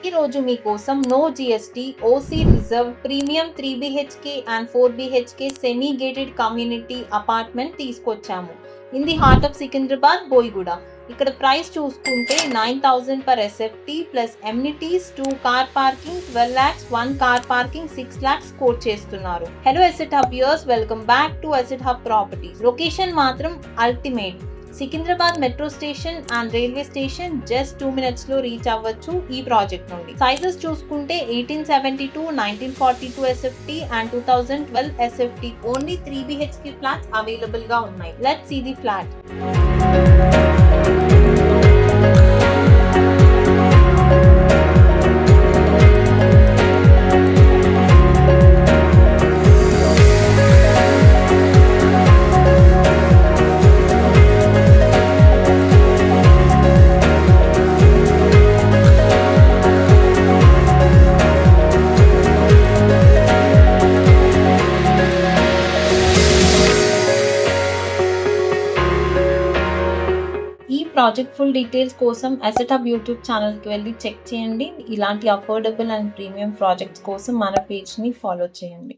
ఈ రోజు మీకోసం no GST OC reserve premium 3 BHK and 4 BHK semi gated community apartment తీసుకొచ్చాము. In the heart of Secunderabad, Boiguda. ఇక్కడ price చూసుకుంటే 9,000 per SFT plus amenities 2 car parking 12 lakhs, 1 car parking 6 lakhs quote చేస్తున్నారు. Hello asset hub viewers, welcome back to asset hub properties. Location మాత్రం ultimate. Secunderabad metro station and railway station just 2 minutes లో reach అవ్వచ్చు ఈ project నుండి. Sizes చూసుకుంటే 1872, 1942 SFT and 2012 SFT only 3 BHK flats available గా ఉన్నాయి. Let's see the flat. ఈ project full details కోసం అసెట్ హబ్ యూట్యూబ్ ఛానల్కి వెళ్ళి చెక్ చేయండి. ఇలాంటి అఫోర్డబుల్ అండ్ ప్రీమియం ప్రాజెక్ట్స్ కోసం మన పేజ్ని ఫాలో చేయండి.